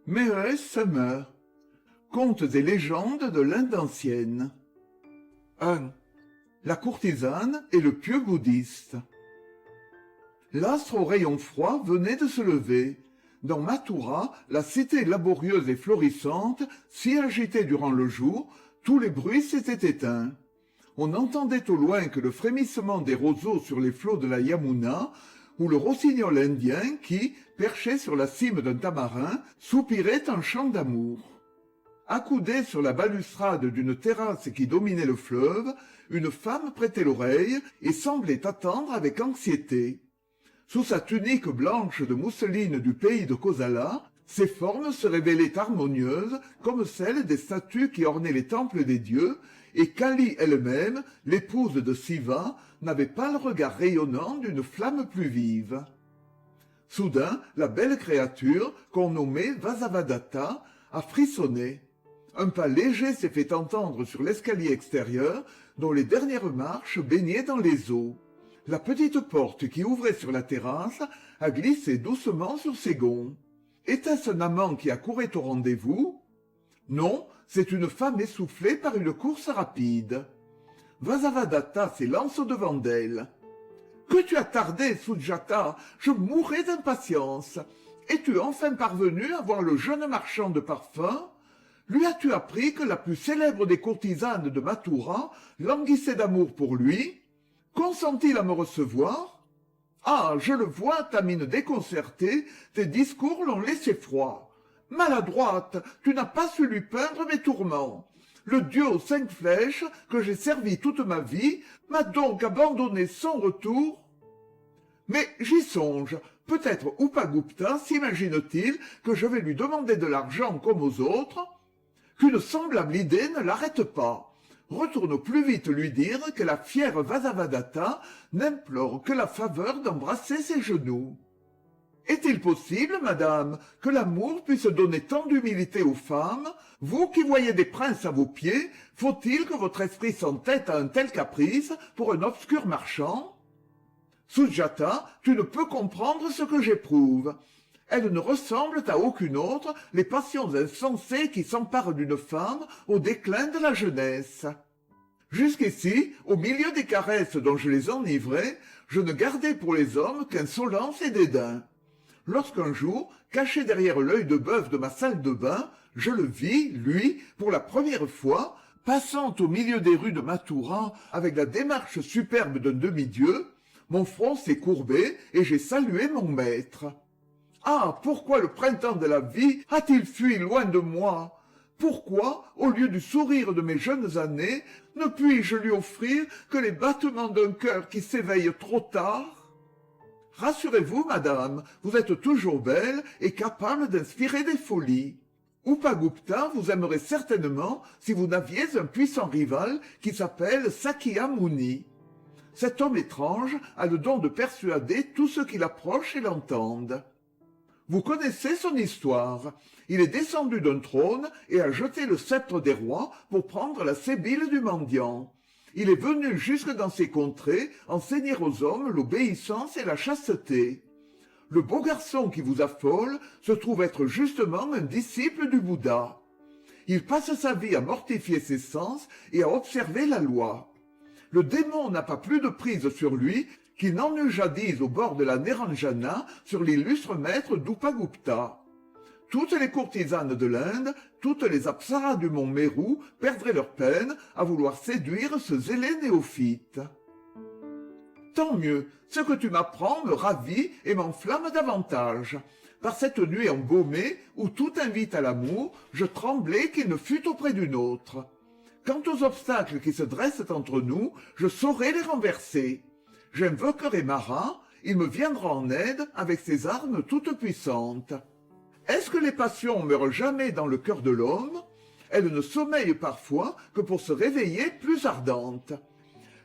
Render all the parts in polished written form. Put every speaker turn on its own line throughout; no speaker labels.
Méhès Summer. Contes et légendes de l'Inde ancienne. 1. La courtisane et le pieux bouddhiste. L'astre au rayon froid venait de se lever. Dans Mathura, la cité laborieuse et florissante, si agitée durant le jour, tous les bruits s'étaient éteints. On n'entendait au loin que le frémissement des roseaux sur les flots de la Yamuna, ou le rossignol indien qui, perché sur la cime d'un tamarin, soupirait un chant d'amour. Accoudée sur la balustrade d'une terrasse qui dominait le fleuve, une femme prêtait l'oreille et semblait attendre avec anxiété. Sous sa tunique blanche de mousseline du pays de Kosala, ses formes se révélaient harmonieuses comme celles des statues qui ornaient les temples des dieux, et Kali elle-même, l'épouse de Siva, n'avait pas le regard rayonnant d'une flamme plus vive. Soudain, la belle créature, qu'on nommait Vasavadatta, a frissonné. Un pas léger s'est fait entendre sur l'escalier extérieur, dont les dernières marches baignaient dans les eaux. La petite porte qui ouvrait sur la terrasse a glissé doucement sur ses gonds. Était-ce un amant qui accourait au rendez-vous? Non, c'est une femme essoufflée par une course rapide. Vasavadatta s'élance au-devant d'elle. « Que tu as tardé, Sujata, je mourais d'impatience. Es-tu enfin parvenu à voir le jeune marchand de parfums? Lui as-tu appris que la plus célèbre des courtisanes de Mathura languissait d'amour pour lui? Consent-il à me recevoir? Ah, je le vois, ta mine déconcertée, tes discours l'ont laissé froid. Maladroite, tu n'as pas su lui peindre mes tourments. Le dieu aux 5 flèches, que j'ai servi toute ma vie, m'a donc abandonné sans retour. Mais j'y songe, peut-être Upagupta s'imagine-t-il que je vais lui demander de l'argent comme aux autres? Qu'une semblable idée ne l'arrête pas. Retourne plus vite lui dire que la fière Vasavadatta n'implore que la faveur d'embrasser ses genoux. Est-il possible, madame, que l'amour puisse donner tant d'humilité aux femmes? Vous qui voyez des princes à vos pieds, faut-il que votre esprit s'entête à un tel caprice pour un obscur marchand? Sujata, tu ne peux comprendre ce que j'éprouve. Elles ne ressemblent à aucune autre, les passions insensées qui s'emparent d'une femme au déclin de la jeunesse. Jusqu'ici, au milieu des caresses dont je les enivrais, je ne gardais pour les hommes qu'insolence et dédain. Lorsqu'un jour, caché derrière l'œil de bœuf de ma salle de bain, je le vis, lui, pour la première fois, passant au milieu des rues de Mathura avec la démarche superbe d'un demi-dieu, mon front s'est courbé et j'ai salué mon maître. Ah, pourquoi le printemps de la vie a-t-il fui loin de moi? Pourquoi, au lieu du sourire de mes jeunes années, ne puis-je lui offrir que les battements d'un cœur qui s'éveille trop tard? Rassurez-vous, madame, vous êtes toujours belle et capable d'inspirer des folies. Upagupta vous aimerait certainement si vous n'aviez un puissant rival qui s'appelle Sakyamuni. Cet homme étrange a le don de persuader tous ceux qui l'approchent et l'entendent. Vous connaissez son histoire. Il est descendu d'un trône et a jeté le sceptre des rois pour prendre la sébile du mendiant. Il est venu jusque dans ces contrées enseigner aux hommes l'obéissance et la chasteté. Le beau garçon qui vous affole se trouve être justement un disciple du Bouddha. Il passe sa vie à mortifier ses sens et à observer la loi. Le démon n'a pas plus de prise sur lui qu'il n'en eut jadis au bord de la Neranjana sur l'illustre maître d'Upagupta. Toutes les courtisanes de l'Inde, toutes les apsaras du mont Meru perdraient leur peine à vouloir séduire ce zélé néophyte. Tant mieux, ce que tu m'apprends me ravit et m'enflamme davantage. Par cette nuit embaumée où tout invite à l'amour, je tremblais qu'il ne fût auprès d'une autre. Quant aux obstacles qui se dressent entre nous, je saurai les renverser. J'invoquerai Mara, il me viendra en aide avec ses armes toutes puissantes. Est-ce que les passions meurent jamais dans le cœur de l'homme? Elles ne sommeillent parfois que pour se réveiller plus ardentes.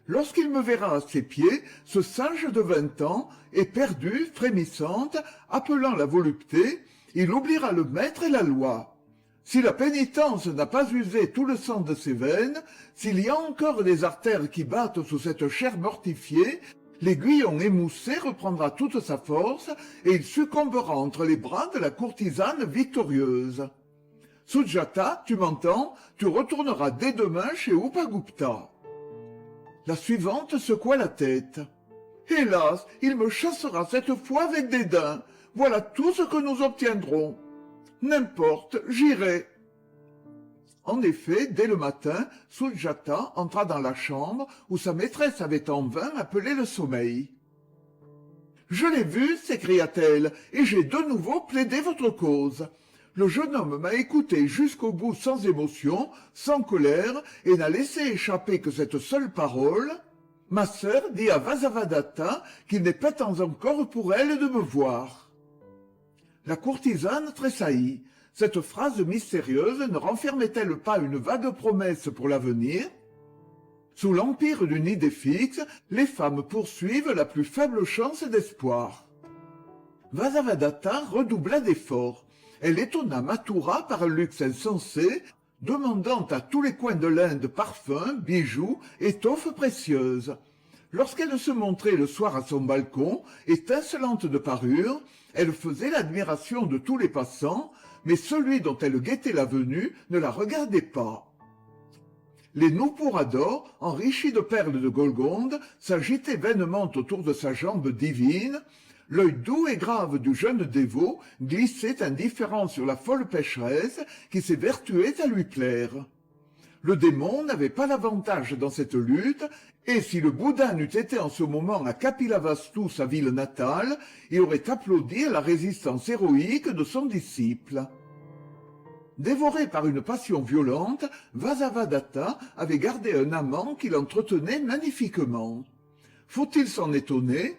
Lorsqu'il me verra à ses pieds, ce sage de 20 ans, éperdu, frémissante, appelant la volupté, il oubliera le maître et la loi. Si la pénitence n'a pas usé tout le sang de ses veines, s'il y a encore des artères qui battent sous cette chair mortifiée, L'aiguillon émoussé reprendra toute sa force et il succombera entre les bras de la courtisane victorieuse. Sujata, tu m'entends, tu retourneras dès demain chez Upagupta. La suivante secoua la tête. Hélas, il me chassera cette fois avec dédain. Voilà tout ce que nous obtiendrons. N'importe, j'irai. En effet, dès le matin, Sujata entra dans la chambre où sa maîtresse avait en vain appelé le sommeil. « Je l'ai vu, s'écria-t-elle, et j'ai de nouveau plaidé votre cause. Le jeune homme m'a écouté jusqu'au bout sans émotion, sans colère, et n'a laissé échapper que cette seule parole. Ma sœur dit à Vasavadatta qu'il n'est pas temps encore pour elle de me voir. » La courtisane tressaillit. Cette phrase mystérieuse ne renfermait-elle pas une vague promesse pour l'avenir? Sous l'empire d'une idée fixe, les femmes poursuivent la plus faible chance d'espoir. Vasavadatta redoubla d'efforts. Elle étonna Mathura par un luxe insensé, demandant à tous les coins de l'Inde parfums, bijoux, étoffes précieuses. Lorsqu'elle se montrait le soir à son balcon, étincelante de parure, elle faisait l'admiration de tous les passants, mais celui dont elle guettait la venue ne la regardait pas. Les nuppuras d'or, enrichis de perles de Golgonde, s'agitaient vainement autour de sa jambe divine. L'œil doux et grave du jeune dévot glissait indifférent sur la folle pécheresse qui s'évertuait à lui plaire. Le démon n'avait pas l'avantage dans cette lutte, et si le Bouddha n'eût été en ce moment à Kapilavastu, sa ville natale, il aurait applaudi à la résistance héroïque de son disciple. Dévoré par une passion violente, Vasavadatta avait gardé un amant qui l'entretenait magnifiquement. Faut-il s'en étonner?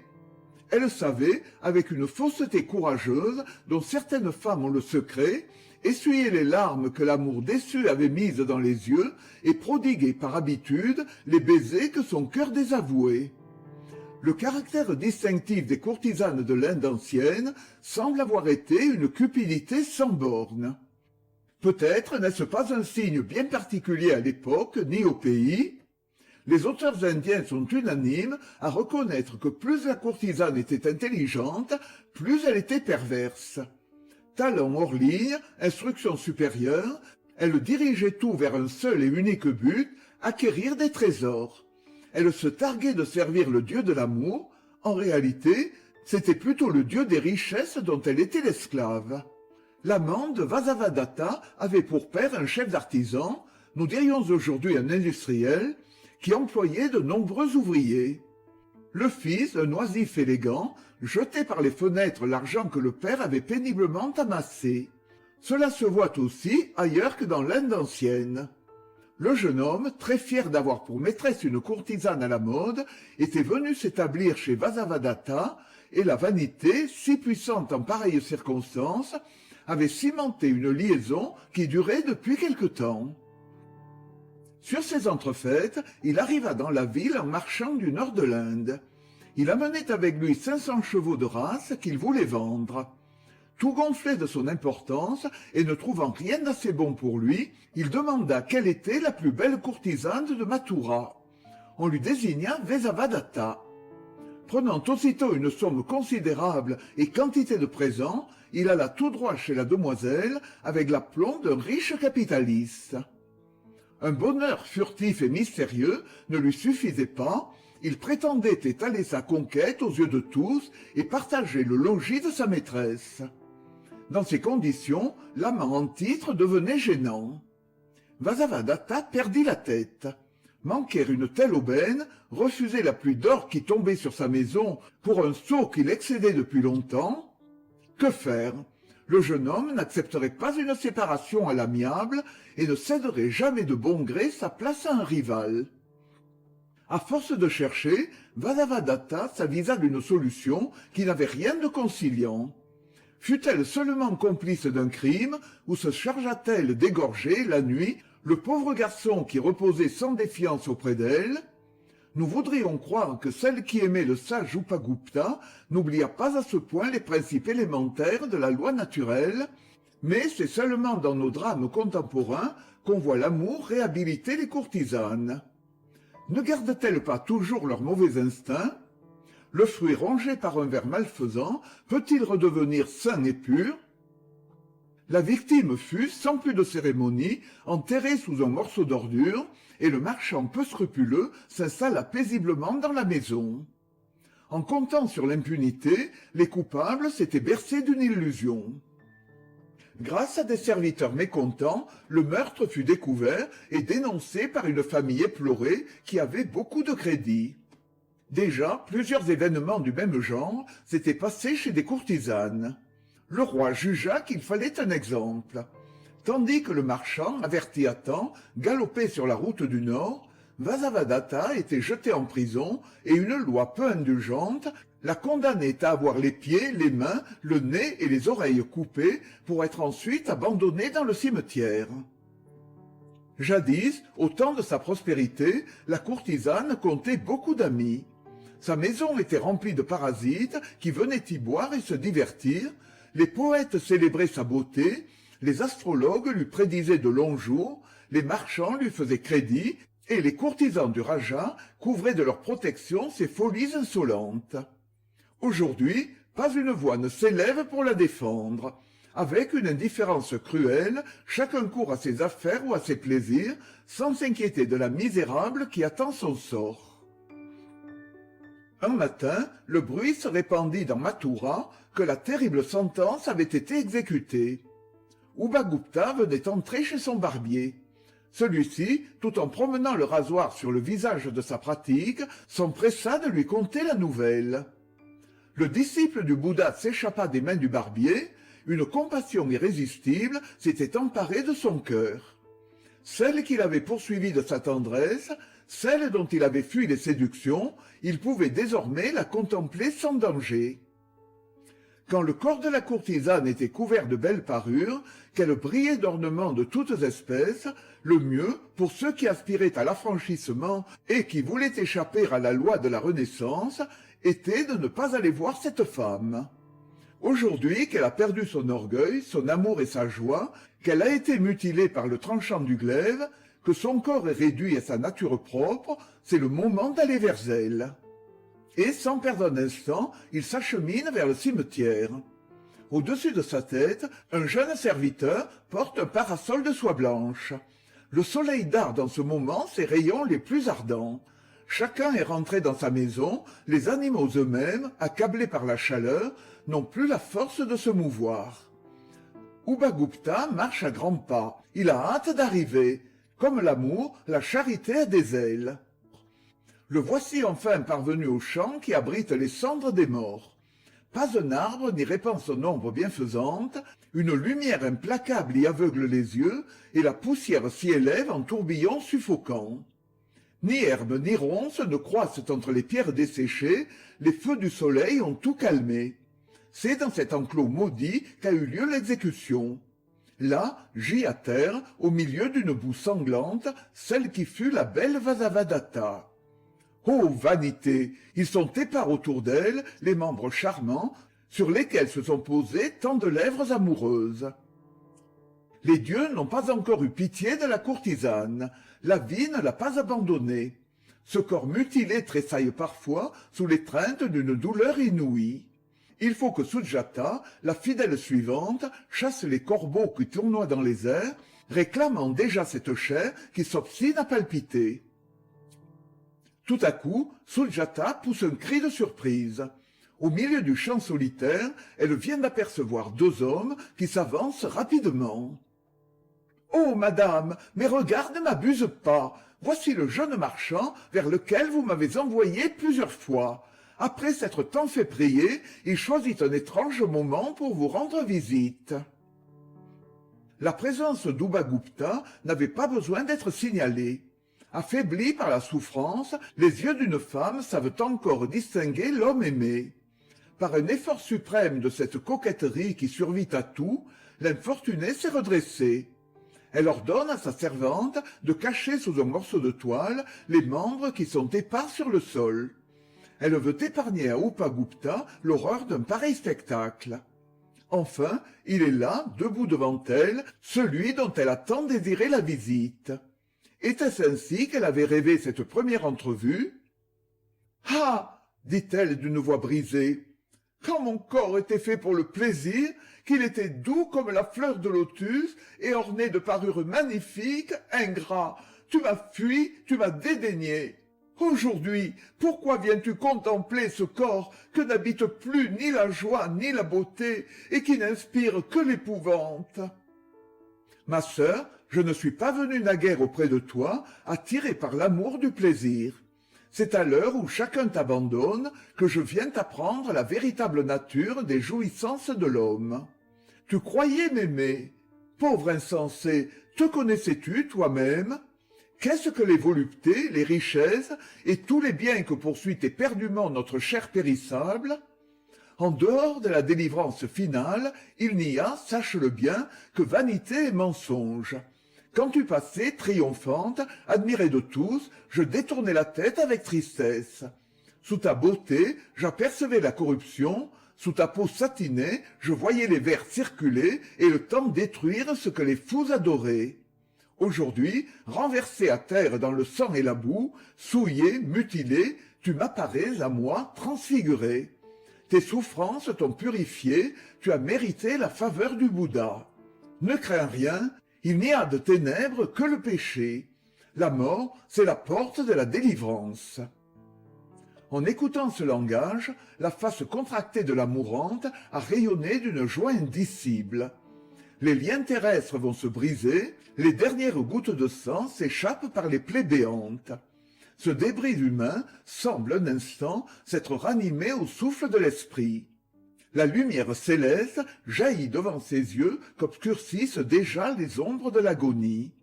Elle savait, avec une fausseté courageuse, dont certaines femmes ont le secret, essuyer les larmes que l'amour déçu avait mises dans les yeux et prodiguer par habitude les baisers que son cœur désavouait. Le caractère distinctif des courtisanes de l'Inde ancienne semble avoir été une cupidité sans bornes. Peut-être n'est-ce pas un signe bien particulier à l'époque ni au pays. Les auteurs indiens sont unanimes à reconnaître que plus la courtisane était intelligente, plus elle était perverse. Talent hors ligne, instruction supérieure, elle dirigeait tout vers un seul et unique but, acquérir des trésors. Elle se targuait de servir le dieu de l'amour. En réalité, c'était plutôt le dieu des richesses dont elle était l'esclave. L'amant de Vasavadatta avait pour père un chef d'artisan, nous dirions aujourd'hui un industriel, qui employait de nombreux ouvriers. Le fils, un oisif élégant, jetait par les fenêtres l'argent que le père avait péniblement amassé. Cela se voit aussi ailleurs que dans l'Inde ancienne. Le jeune homme, très fier d'avoir pour maîtresse une courtisane à la mode, était venu s'établir chez Vasavadatta, et la vanité, si puissante en pareilles circonstances, avait cimenté une liaison qui durait depuis quelque temps. Sur ces entrefaites, il arriva dans la ville en marchant du nord de l'Inde. Il amenait avec lui 500 chevaux de race qu'il voulait vendre. Tout gonflé de son importance et ne trouvant rien d'assez bon pour lui, il demanda quelle était la plus belle courtisane de Mathura. On lui désigna Vasavadatta. Prenant aussitôt une somme considérable et quantité de présents, il alla tout droit chez la demoiselle avec l'aplomb d'un riche capitaliste. Un bonheur furtif et mystérieux ne lui suffisait pas, il prétendait étaler sa conquête aux yeux de tous et partager le logis de sa maîtresse. Dans ces conditions, l'amant en titre devenait gênant. Vasavadatta perdit la tête. Manquer une telle aubaine, refuser la pluie d'or qui tombait sur sa maison pour un sot qu'il excédait depuis longtemps, que faire? Le jeune homme n'accepterait pas une séparation à l'amiable et ne céderait jamais de bon gré sa place à un rival. À force de chercher, Vasavadatta s'avisa d'une solution qui n'avait rien de conciliant. Fut-elle seulement complice d'un crime, ou se chargea-t-elle d'égorger, la nuit, le pauvre garçon qui reposait sans défiance auprès d'elle? Nous voudrions croire que celle qui aimait le sage Upagupta n'oublia pas à ce point les principes élémentaires de la loi naturelle, mais c'est seulement dans nos drames contemporains qu'on voit l'amour réhabiliter les courtisanes. Ne gardent-elles pas toujours leurs mauvais instincts? Le fruit rongé par un ver malfaisant peut-il redevenir sain et pur? La victime fut, sans plus de cérémonie, enterrée sous un morceau d'ordure, et le marchand peu scrupuleux s'installa paisiblement dans la maison. En comptant sur l'impunité, les coupables s'étaient bercés d'une illusion. Grâce à des serviteurs mécontents, le meurtre fut découvert et dénoncé par une famille éplorée qui avait beaucoup de crédit. Déjà, plusieurs événements du même genre s'étaient passés chez des courtisanes. Le roi jugea qu'il fallait un exemple. Tandis que le marchand, averti à temps, galopait sur la route du Nord, Vasavadatta était jeté en prison et une loi peu indulgente la condamnait à avoir les pieds, les mains, le nez et les oreilles coupés pour être ensuite abandonné dans le cimetière. Jadis, au temps de sa prospérité, la courtisane comptait beaucoup d'amis. Sa maison était remplie de parasites qui venaient y boire et se divertir, les poètes célébraient sa beauté, les astrologues lui prédisaient de longs jours, les marchands lui faisaient crédit, et les courtisans du Raja couvraient de leur protection ses folies insolentes. Aujourd'hui, pas une voix ne s'élève pour la défendre. Avec une indifférence cruelle, chacun court à ses affaires ou à ses plaisirs, sans s'inquiéter de la misérable qui attend son sort. Un matin, le bruit se répandit dans Mathura que la terrible sentence avait été exécutée. Ubagupta venait entrer chez son barbier. Celui-ci, tout en promenant le rasoir sur le visage de sa pratique, s'empressa de lui conter la nouvelle. Le disciple du Bouddha s'échappa des mains du barbier, une compassion irrésistible s'était emparée de son cœur. Celle qu'il avait poursuivie de sa tendresse, celle dont il avait fui les séductions, il pouvait désormais la contempler sans danger. Quand le corps de la courtisane était couvert de belles parures, qu'elle brillait d'ornements de toutes espèces, le mieux, pour ceux qui aspiraient à l'affranchissement et qui voulaient échapper à la loi de la Renaissance, était de ne pas aller voir cette femme. Aujourd'hui qu'elle a perdu son orgueil, son amour et sa joie, qu'elle a été mutilée par le tranchant du glaive, que son corps est réduit à sa nature propre, c'est le moment d'aller vers elle. Et sans perdre un instant, il s'achemine vers le cimetière. Au-dessus de sa tête, un jeune serviteur porte un parasol de soie blanche. Le soleil darde en ce moment ses rayons les plus ardents. Chacun est rentré dans sa maison, les animaux eux-mêmes, accablés par la chaleur, n'ont plus la force de se mouvoir. Ubagupta marche à grands pas, il a hâte d'arriver. Comme l'amour, la charité a des ailes. Le voici enfin parvenu au champ qui abrite les cendres des morts. Pas un arbre n'y répand son ombre bienfaisante, une lumière implacable y aveugle les yeux, et la poussière s'y élève en tourbillons suffocants. Ni herbe ni ronces ne croissent entre les pierres desséchées, les feux du soleil ont tout calmé. C'est dans cet enclos maudit qu'a eu lieu l'exécution. Là, gît à terre, au milieu d'une boue sanglante, celle qui fut la belle Vasavadatta. Ô vanité! Ils sont épars autour d'elle, les membres charmants, sur lesquels se sont posées tant de lèvres amoureuses. Les dieux n'ont pas encore eu pitié de la courtisane, la vie ne l'a pas abandonnée. Ce corps mutilé tressaille parfois sous l'étreinte d'une douleur inouïe. Il faut que Sujata, la fidèle suivante, chasse les corbeaux qui tournoient dans les airs, réclamant déjà cette chair qui s'obstine à palpiter. Tout à coup, Sujata pousse un cri de surprise. Au milieu du champ solitaire, elle vient d'apercevoir deux hommes qui s'avancent rapidement. « Oh, madame, mes regards ne m'abusent pas. Voici le jeune marchand vers lequel vous m'avez envoyé plusieurs fois. Après s'être tant fait prier, il choisit un étrange moment pour vous rendre visite. » La présence d'Ubagupta n'avait pas besoin d'être signalée. Affaiblis par la souffrance, les yeux d'une femme savent encore distinguer l'homme aimé. Par un effort suprême de cette coquetterie qui survit à tout, l'infortunée s'est redressée. Elle ordonne à sa servante de cacher sous un morceau de toile les membres qui sont épars sur le sol. Elle veut épargner à Upagupta l'horreur d'un pareil spectacle. Enfin, il est là, debout devant elle, celui dont elle a tant désiré la visite. Était-ce ainsi qu'elle avait rêvé cette première entrevue? « Ah ! dit-elle d'une voix brisée. Quand mon corps était fait pour le plaisir, qu'il était doux comme la fleur de lotus et orné de parures magnifiques, ingrat, tu m'as fui, tu m'as dédaigné. Aujourd'hui, pourquoi viens-tu contempler ce corps que n'habite plus ni la joie ni la beauté et qui n'inspire que l'épouvante? Ma sœur, je ne suis pas venu naguère auprès de toi, attiré par l'amour du plaisir. C'est à l'heure où chacun t'abandonne que je viens t'apprendre la véritable nature des jouissances de l'homme. Tu croyais m'aimer. Pauvre insensé, te connaissais-tu toi-même? Qu'est-ce que les voluptés, les richesses et tous les biens que poursuit éperdument notre chair périssable? En dehors de la délivrance finale, il n'y a, sache-le bien, que vanité et mensonge. Quand tu passais, triomphante, admirée de tous, je détournais la tête avec tristesse. Sous ta beauté, j'apercevais la corruption, sous ta peau satinée, je voyais les vers circuler et le temps détruire ce que les fous adoraient. Aujourd'hui, renversé à terre dans le sang et la boue, souillé, mutilé, tu m'apparais à moi transfiguré. Tes souffrances t'ont purifié, tu as mérité la faveur du Bouddha. Ne crains rien, il n'y a de ténèbres que le péché. La mort, c'est la porte de la délivrance. En écoutant ce langage, la face contractée de la mourante a rayonné d'une joie indicible. Les liens terrestres vont se briser, les dernières gouttes de sang s'échappent par les plaies béantes. Ce débris humain semble un instant s'être ranimé au souffle de l'esprit. La lumière céleste jaillit devant ses yeux qu'obscurcissent déjà les ombres de l'agonie.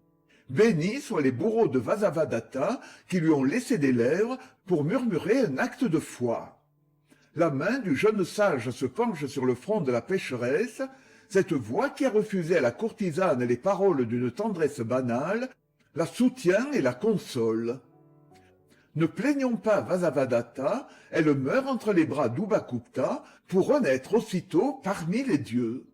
Bénis soient les bourreaux de Vasavadatta qui lui ont laissé des lèvres pour murmurer un acte de foi. La main du jeune sage se penche sur le front de la pécheresse. Cette voix qui a refusé à la courtisane les paroles d'une tendresse banale la soutient et la console. Ne plaignons pas Vasavadatta, elle meurt entre les bras d'Ubhakupta pour renaître aussitôt parmi les dieux.